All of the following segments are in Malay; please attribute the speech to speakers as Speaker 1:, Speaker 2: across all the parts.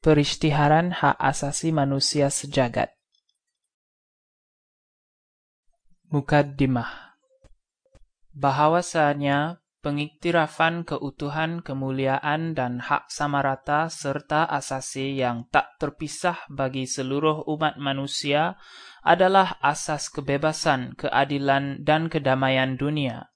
Speaker 1: Peristiharan hak asasi manusia sejagat. Mukaddimah. Bahwasanya pengiktirafan keutuhan, kemuliaan, dan hak samarata serta asasi yang tak terpisah bagi seluruh umat manusia adalah asas kebebasan, keadilan, dan kedamaian dunia.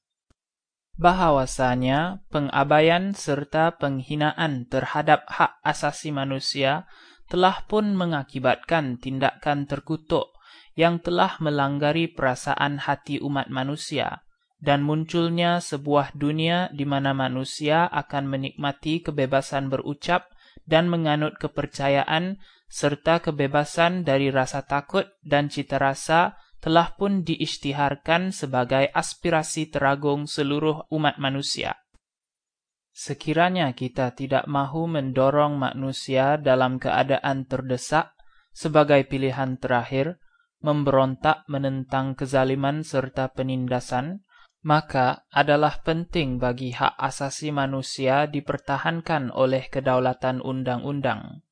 Speaker 1: Bahwasanya pengabaian serta penghinaan terhadap hak asasi manusia telah pun mengakibatkan tindakan terkutuk yang telah melanggari perasaan hati umat manusia, dan munculnya sebuah dunia di mana manusia akan menikmati kebebasan berucap dan menganut kepercayaan serta kebebasan dari rasa takut dan cita rasa telah pun diisytiharkan sebagai aspirasi teragung seluruh umat manusia. Sekiranya kita tidak mahu mendorong manusia dalam keadaan terdesak sebagai pilihan terakhir, memberontak menentang kezaliman serta penindasan, maka adalah penting bagi hak asasi manusia dipertahankan oleh kedaulatan undang-undang.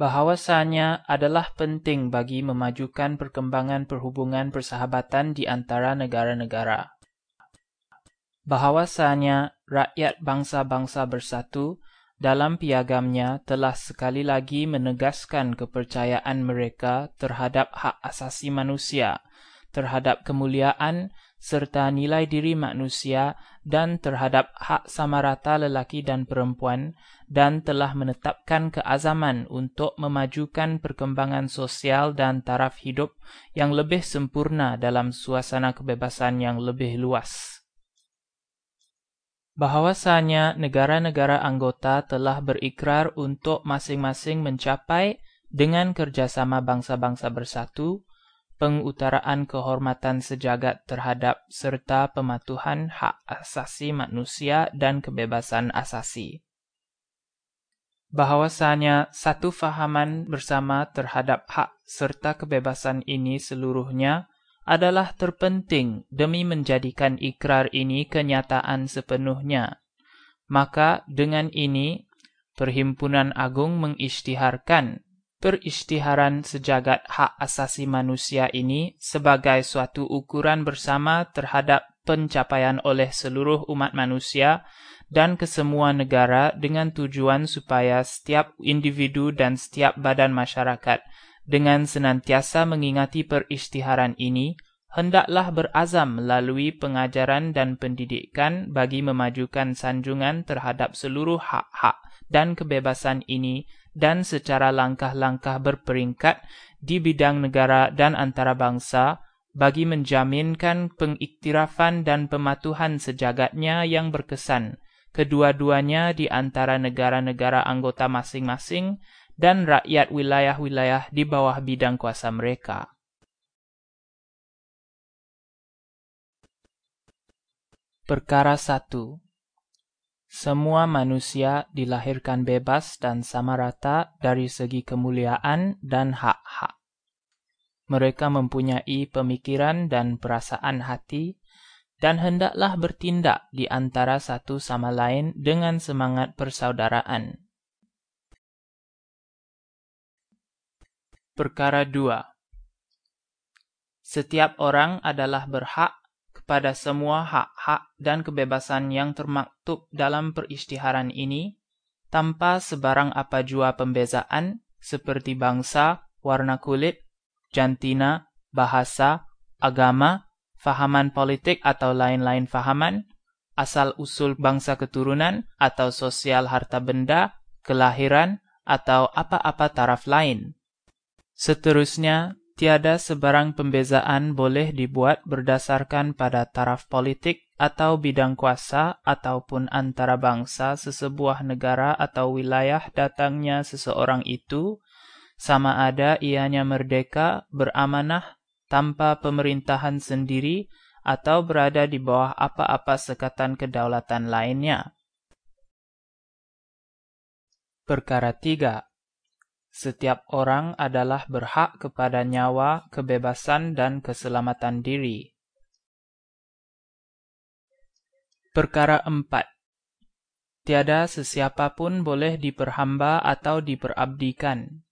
Speaker 1: Bahwasanya adalah penting bagi memajukan perkembangan perhubungan persahabatan di antara negara-negara. Bahwasanya rakyat bangsa-bangsa bersatu dalam piagamnya telah sekali lagi menegaskan kepercayaan mereka terhadap hak asasi manusia, terhadap kemuliaan serta nilai diri manusia, dan terhadap hak samarata lelaki dan perempuan, dan telah menetapkan keazaman untuk memajukan perkembangan sosial dan taraf hidup yang lebih sempurna dalam suasana kebebasan yang lebih luas. Bahwasanya negara-negara anggota telah berikrar untuk masing-masing mencapai dengan kerjasama bangsa-bangsa bersatu pengutaraan kehormatan sejagat terhadap serta pematuhan hak asasi manusia dan kebebasan asasi. Bahwasanya satu fahaman bersama terhadap hak serta kebebasan ini seluruhnya adalah terpenting demi menjadikan ikrar ini kenyataan sepenuhnya. Maka dengan ini, Perhimpunan Agung mengisytiharkan perisytiharan sejagat hak asasi manusia ini sebagai suatu ukuran bersama terhadap pencapaian oleh seluruh umat manusia dan kesemua negara dengan tujuan supaya setiap individu dan setiap badan masyarakat dengan senantiasa mengingati perisytiharan ini, hendaklah berazam melalui pengajaran dan pendidikan bagi memajukan sanjungan terhadap seluruh hak-hak dan kebebasan ini dan secara langkah-langkah berperingkat di bidang negara dan antarabangsa bagi menjaminkan pengiktirafan dan pematuhan sejagatnya yang berkesan, kedua-duanya di antara negara-negara anggota masing-masing dan rakyat wilayah-wilayah di bawah bidang kuasa mereka. Perkara 1. Semua manusia dilahirkan bebas dan sama rata dari segi kemuliaan dan hak-hak. Mereka mempunyai pemikiran dan perasaan hati dan hendaklah bertindak di antara satu sama lain dengan semangat persaudaraan. Perkara 2. Setiap orang adalah berhak pada semua hak-hak dan kebebasan yang termaktub dalam perisytiharan ini, tanpa sebarang apa jua pembezaan seperti bangsa, warna kulit, jantina, bahasa, agama, fahaman politik atau lain-lain fahaman, asal-usul bangsa keturunan atau sosial harta benda, kelahiran, atau apa-apa taraf lain. Seterusnya, tiada sebarang pembezaan boleh dibuat berdasarkan pada taraf politik atau bidang kuasa ataupun antara bangsa sesebuah negara atau wilayah datangnya seseorang itu, sama ada ianya merdeka, beramanah, tanpa pemerintahan sendiri, atau berada di bawah apa-apa sekatan kedaulatan lainnya. Perkara 3. Setiap orang adalah berhak kepada nyawa, kebebasan, dan keselamatan diri. Perkara 4. Tiada sesiapa pun boleh diperhamba atau diperabdikan.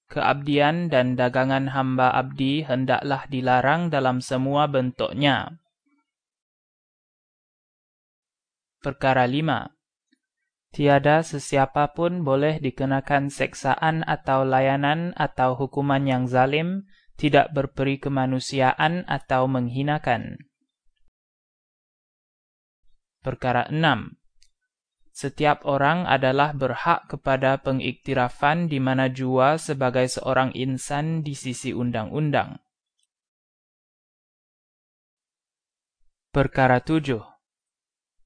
Speaker 1: Keabdian dan dagangan hamba abdi hendaklah dilarang dalam semua bentuknya. Perkara 5. Tiada sesiapa pun boleh dikenakan seksaan atau layanan atau hukuman yang zalim, tidak berperi kemanusiaan atau menghinakan. Perkara 6. Setiap orang adalah berhak kepada pengiktirafan di mana jua sebagai seorang insan di sisi undang-undang. Perkara 7.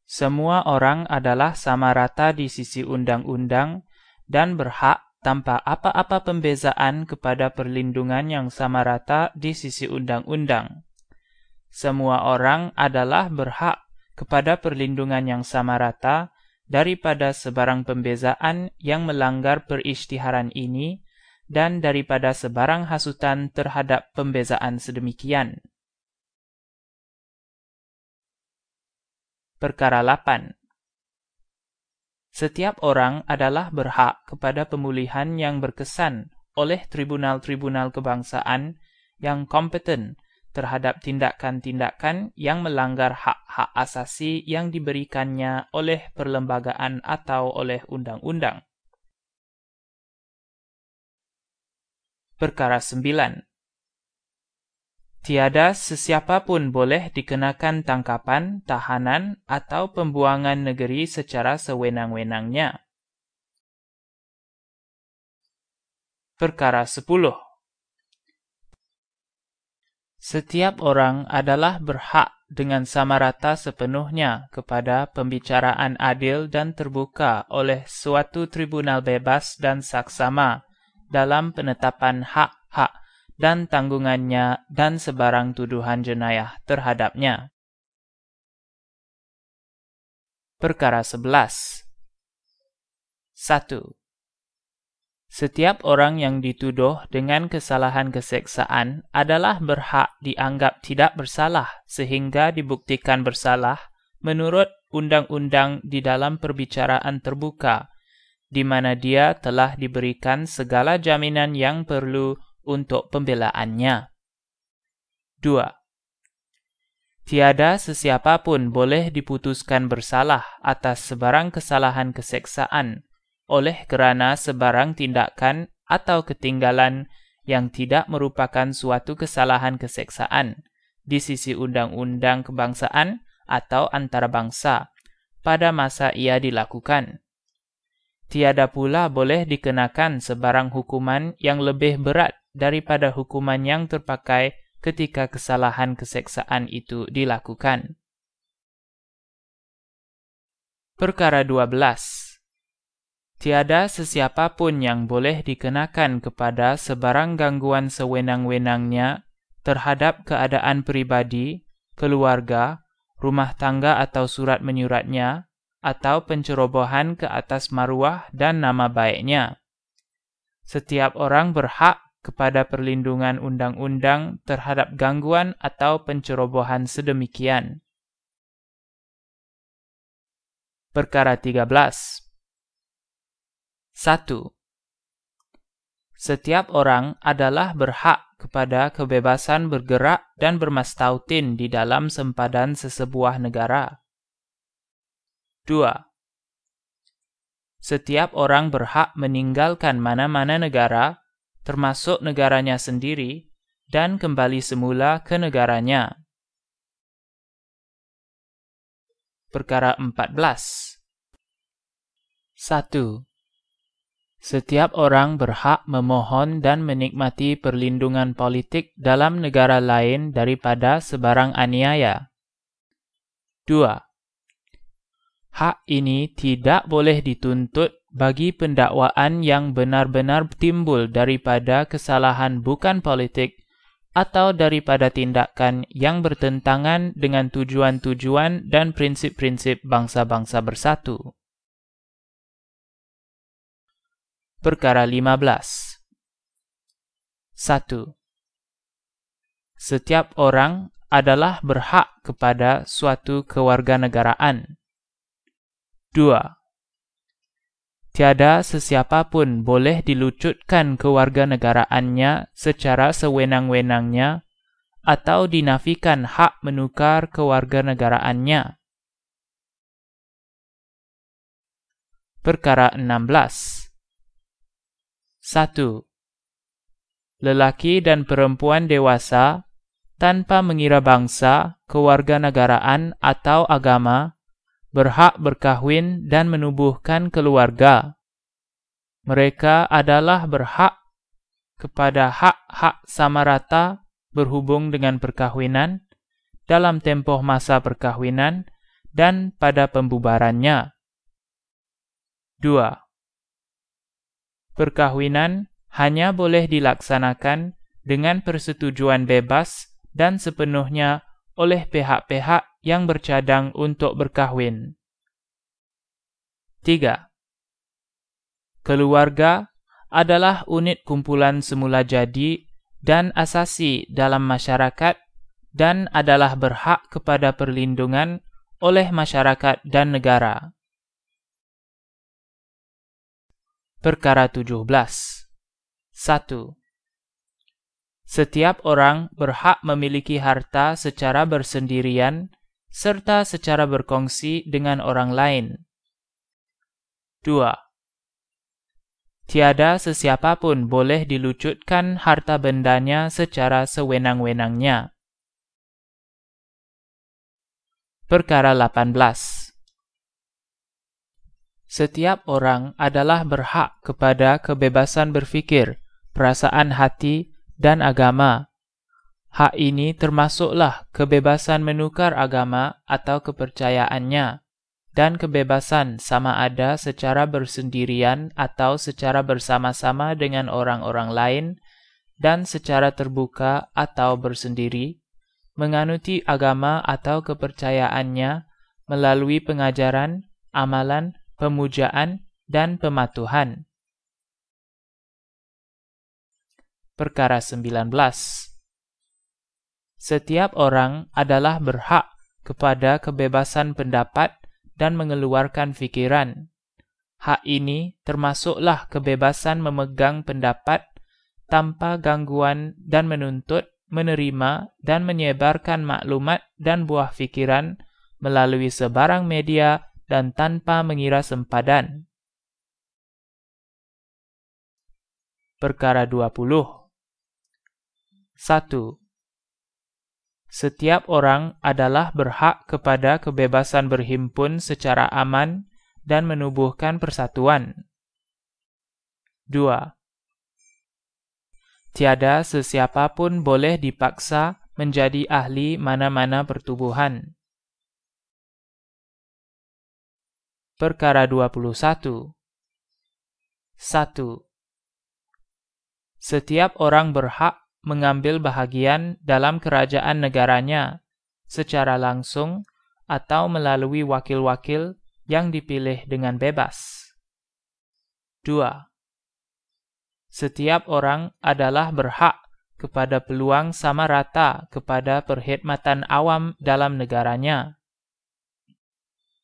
Speaker 1: Semua orang adalah sama rata di sisi undang-undang dan berhak tanpa apa-apa pembezaan kepada perlindungan yang sama rata di sisi undang-undang. Semua orang adalah berhak kepada perlindungan yang sama rata daripada sebarang pembezaan yang melanggar perisytiharan ini dan daripada sebarang hasutan terhadap pembezaan sedemikian. Perkara 8. Setiap orang adalah berhak kepada pemulihan yang berkesan oleh tribunal-tribunal kebangsaan yang kompeten terhadap tindakan-tindakan yang melanggar hak-hak asasi yang diberikannya oleh perlembagaan atau oleh undang-undang. Perkara 9. Tiada sesiapa pun boleh dikenakan tangkapan, tahanan, atau pembuangan negeri secara sewenang-wenangnya. Perkara 10. Setiap orang adalah berhak dengan sama rata sepenuhnya kepada pembicaraan adil dan terbuka oleh suatu tribunal bebas dan saksama dalam penetapan hak-hak dan tanggungannya dan sebarang tuduhan jenayah terhadapnya. Perkara 11. 1. Setiap orang yang dituduh dengan kesalahan keseksaan adalah berhak dianggap tidak bersalah sehingga dibuktikan bersalah menurut undang-undang di dalam perbicaraan terbuka, di mana dia telah diberikan segala jaminan yang perlu untuk pembelaannya. 2. Tiada sesiapa pun boleh diputuskan bersalah atas sebarang kesalahan keseksaan oleh kerana sebarang tindakan atau ketinggalan yang tidak merupakan suatu kesalahan keseksaan di sisi undang-undang kebangsaan atau antarabangsa pada masa ia dilakukan. Tiada pula boleh dikenakan sebarang hukuman yang lebih berat daripada hukuman yang terpakai ketika kesalahan keseksaan itu dilakukan. Perkara 12. Tiada sesiapa pun yang boleh dikenakan kepada sebarang gangguan sewenang-wenangnya terhadap keadaan pribadi, keluarga, rumah tangga atau surat menyuratnya, atau pencerobohan ke atas maruah dan nama baiknya. Setiap orang berhak kepada perlindungan undang-undang terhadap gangguan atau pencerobohan sedemikian. Perkara 13. 1. Setiap orang adalah berhak kepada kebebasan bergerak dan bermastautin di dalam sempadan sesebuah negara. 2. Setiap orang berhak meninggalkan mana-mana negara, termasuk negaranya sendiri, dan kembali semula ke negaranya. Perkara 14. 1. Setiap orang berhak memohon dan menikmati perlindungan politik dalam negara lain daripada sebarang aniaya. 2. Hak ini tidak boleh dituntut bagi pendakwaan yang benar-benar timbul daripada kesalahan bukan politik atau daripada tindakan yang bertentangan dengan tujuan-tujuan dan prinsip-prinsip bangsa-bangsa bersatu. Perkara 15. 1. Setiap orang adalah berhak kepada suatu kewarganegaraan. 2. Tiada sesiapapun boleh dilucutkan kewarganegaraannya secara sewenang-wenangnya atau dinafikan hak menukar kewarganegaraannya. Perkara 16. 1. Lelaki dan perempuan dewasa tanpa mengira bangsa, kewarganegaraan atau agama berhak berkahwin dan menubuhkan keluarga. Mereka adalah berhak kepada hak-hak sama rata berhubung dengan perkahwinan, dalam tempoh masa perkahwinan, dan pada pembubarannya. 2. Perkahwinan hanya boleh dilaksanakan dengan persetujuan bebas dan sepenuhnya oleh pihak-pihak yang bercadang untuk berkahwin. 3. Keluarga adalah unit kumpulan semula jadi dan asasi dalam masyarakat dan adalah berhak kepada perlindungan oleh masyarakat dan negara. Perkara 17. 1. Setiap orang berhak memiliki harta secara bersendirian serta secara berkongsi dengan orang lain. 2. Tiada sesiapapun boleh dilucutkan harta bendanya secara sewenang-wenangnya. Perkara 18. Setiap orang adalah berhak kepada kebebasan berfikir, perasaan hati, dan agama. Hak ini termasuklah kebebasan menukar agama atau kepercayaannya, dan kebebasan sama ada secara bersendirian atau secara bersama-sama dengan orang-orang lain, dan secara terbuka atau bersendiri, menganuti agama atau kepercayaannya melalui pengajaran, amalan, pemujaan, dan pematuhan. Perkara 19. Setiap orang adalah berhak kepada kebebasan pendapat dan mengeluarkan fikiran. Hak ini termasuklah kebebasan memegang pendapat tanpa gangguan dan menuntut, menerima, dan menyebarkan maklumat dan buah fikiran melalui sebarang media dan tanpa mengira sempadan. Perkara 20. 1. Setiap orang adalah berhak kepada kebebasan berhimpun secara aman dan menubuhkan persatuan. 2. Tiada sesiapapun boleh dipaksa menjadi ahli mana-mana pertubuhan. Perkara 21. 1. Setiap orang berhak mengambil bahagian dalam kerajaan negaranya secara langsung atau melalui wakil-wakil yang dipilih dengan bebas. 2. Setiap orang adalah berhak kepada peluang sama rata kepada perkhidmatan awam dalam negaranya.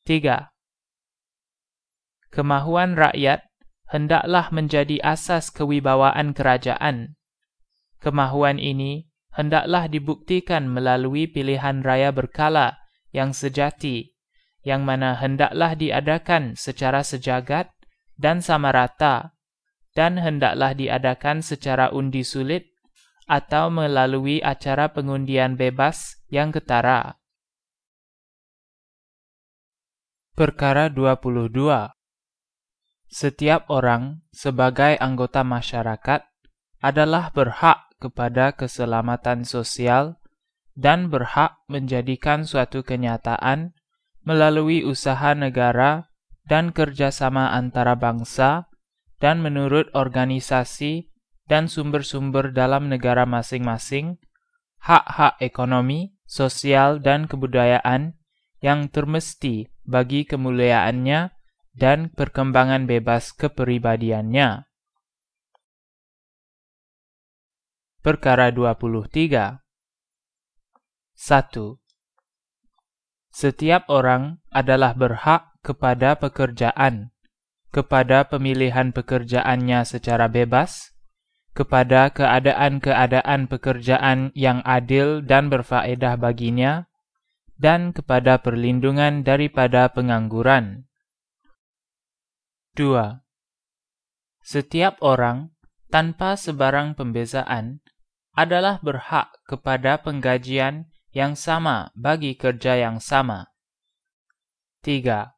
Speaker 1: 3. Kemahuan rakyat hendaklah menjadi asas kewibawaan kerajaan. Kemahuan ini hendaklah dibuktikan melalui pilihan raya berkala yang sejati, yang mana hendaklah diadakan secara sejagat dan sama rata, dan hendaklah diadakan secara undi sulit atau melalui acara pengundian bebas yang ketara. Perkara 22. Setiap orang sebagai anggota masyarakat adalah berhak kepada keselamatan sosial dan berhak menjadikan suatu kenyataan melalui usaha negara dan kerjasama antara bangsa dan menurut organisasi dan sumber-sumber dalam negara masing-masing, hak-hak ekonomi, sosial, dan kebudayaan yang termesti bagi kemuliaannya dan perkembangan bebas kepribadiannya. Perkara 23. 1. Setiap orang adalah berhak kepada pekerjaan, kepada pemilihan pekerjaannya secara bebas, kepada keadaan-keadaan pekerjaan yang adil dan berfaedah baginya, dan kepada perlindungan daripada pengangguran. 2. Setiap orang, tanpa sebarang pembezaan, adalah berhak kepada penggajian yang sama bagi kerja yang sama. 3.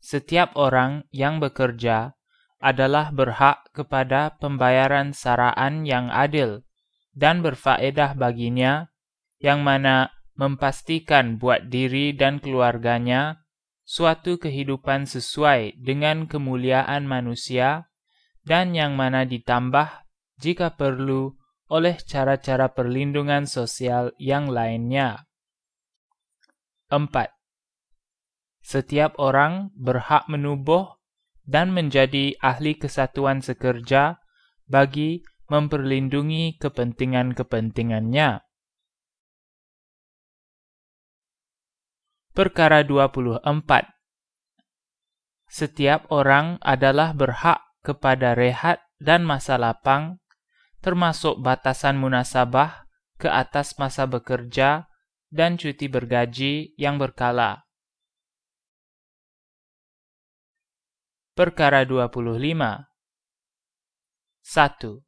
Speaker 1: Setiap orang yang bekerja adalah berhak kepada pembayaran saraan yang adil dan berfaedah baginya, yang mana memastikan buat diri dan keluarganya suatu kehidupan sesuai dengan kemuliaan manusia, dan yang mana ditambah jika perlu oleh cara-cara perlindungan sosial yang lainnya. 4. Setiap orang berhak menubuh dan menjadi ahli kesatuan sekerja bagi memperlindungi kepentingan-kepentingannya. Perkara 24. Setiap orang adalah berhak kepada rehat dan masa lapang, termasuk batasan munasabah ke atas masa bekerja dan cuti bergaji yang berkala. Perkara 25. 1.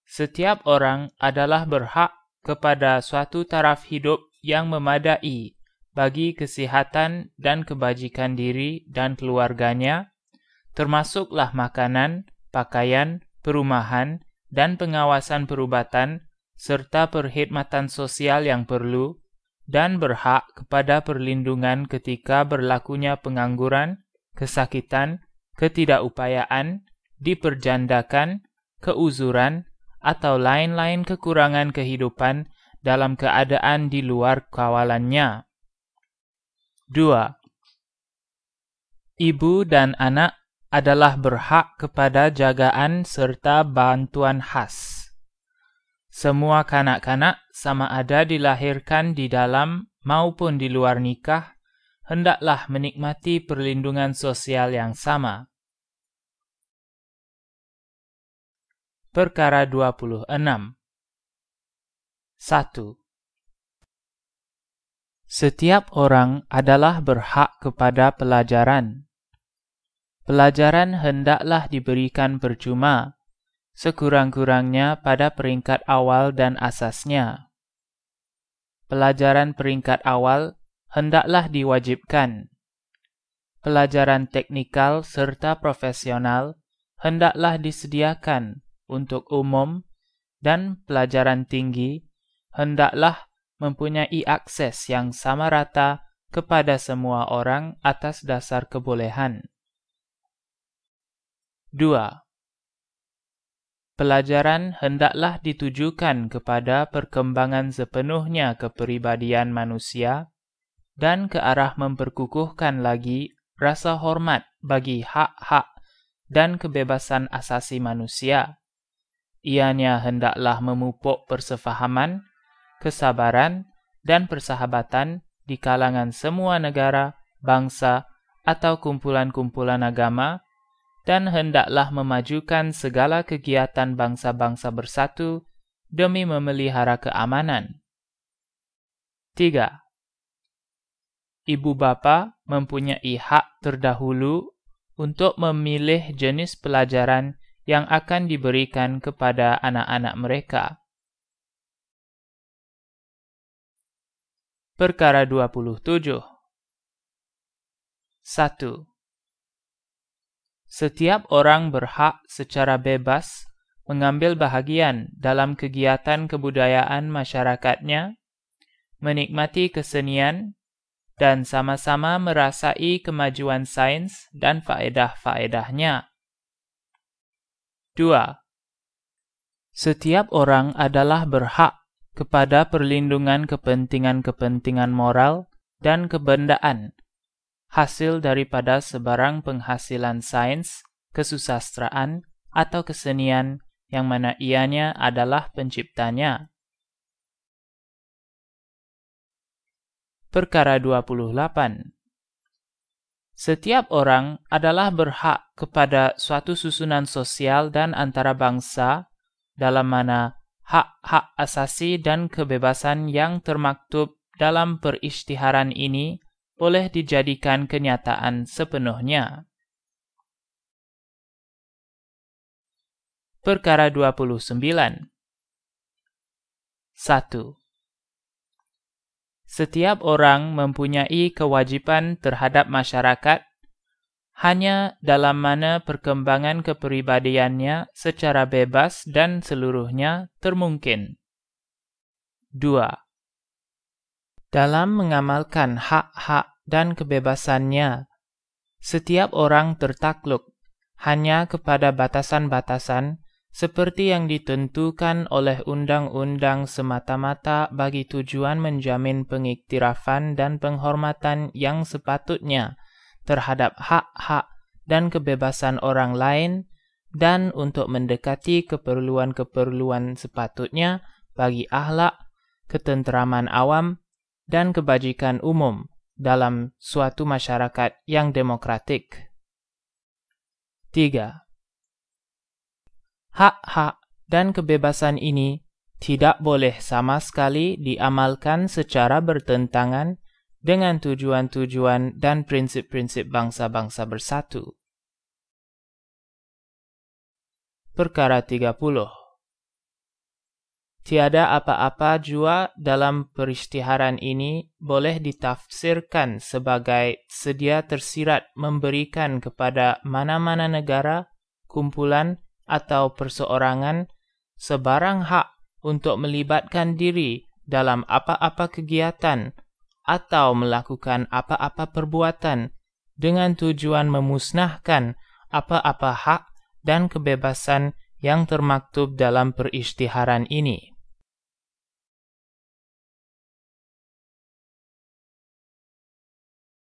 Speaker 1: Setiap orang adalah berhak kepada suatu taraf hidup yang memadai bagi kesihatan dan kebajikan diri dan keluarganya, termasuklah makanan, pakaian, perumahan, dan pengawasan perubatan, serta perkhidmatan sosial yang perlu, dan berhak kepada perlindungan ketika berlakunya pengangguran, kesakitan, ketidakupayaan, diperjandakan, keuzuran, atau lain-lain kekurangan kehidupan dalam keadaan di luar kawalannya. 2. Ibu dan anak adalah berhak kepada jagaan serta bantuan khas. Semua kanak-kanak, sama ada dilahirkan di dalam maupun di luar nikah, hendaklah menikmati perlindungan sosial yang sama. Perkara 26. 1. Setiap orang adalah berhak kepada pelajaran. Pelajaran hendaklah diberikan percuma, sekurang-kurangnya pada peringkat awal dan asasnya. Pelajaran peringkat awal hendaklah diwajibkan. Pelajaran teknikal serta profesional hendaklah disediakan untuk umum, dan pelajaran tinggi hendaklah mempunyai akses yang sama rata kepada semua orang atas dasar kebolehan. 2. Pelajaran hendaklah ditujukan kepada perkembangan sepenuhnya kepribadian manusia dan ke arah memperkukuhkan lagi rasa hormat bagi hak-hak dan kebebasan asasi manusia. Ianya hendaklah memupuk persefahaman, kesabaran, dan persahabatan di kalangan semua negara, bangsa, atau kumpulan-kumpulan agama, dan hendaklah memajukan segala kegiatan bangsa-bangsa bersatu demi memelihara keamanan. 3. Ibu bapa mempunyai hak terdahulu untuk memilih jenis pelajaran yang akan diberikan kepada anak-anak mereka. Perkara 27. 1. Setiap orang berhak secara bebas mengambil bahagian dalam kegiatan kebudayaan masyarakatnya, menikmati kesenian, dan sama-sama merasai kemajuan sains dan faedah-faedahnya. 2. Setiap orang adalah berhak kepada perlindungan kepentingan-kepentingan moral dan kebendaan hasil daripada sebarang penghasilan sains, kesusastraan, atau kesenian yang mana ianya adalah penciptanya. Perkara 28. Setiap orang adalah berhak kepada suatu susunan sosial dan antarabangsa, dalam mana hak-hak asasi dan kebebasan yang termaktub dalam perisytiharan ini boleh dijadikan kenyataan sepenuhnya. Perkara 29. 1. Setiap orang mempunyai kewajiban terhadap masyarakat hanya dalam mana perkembangan kepribadiannya secara bebas dan seluruhnya termungkin. 2. Dalam mengamalkan hak-hak dan kebebasannya, setiap orang tertakluk hanya kepada batasan-batasan seperti yang ditentukan oleh undang-undang semata-mata bagi tujuan menjamin pengiktirafan dan penghormatan yang sepatutnya terhadap hak-hak dan kebebasan orang lain dan untuk mendekati keperluan-keperluan sepatutnya bagi akhlak, ketenteraman awam, dan kebajikan umum dalam suatu masyarakat yang demokratik. 3. Hak-hak dan kebebasan ini tidak boleh sama sekali diamalkan secara bertentangan dengan tujuan-tujuan dan prinsip-prinsip bangsa-bangsa bersatu. Perkara 30. Tiada apa-apa jua dalam perisytiharan ini boleh ditafsirkan sebagai sedia tersirat memberikan kepada mana-mana negara, kumpulan, atau perseorangan sebarang hak untuk melibatkan diri dalam apa-apa kegiatan atau melakukan apa-apa perbuatan dengan tujuan memusnahkan apa-apa hak dan kebebasan yang termaktub dalam perisytiharan ini.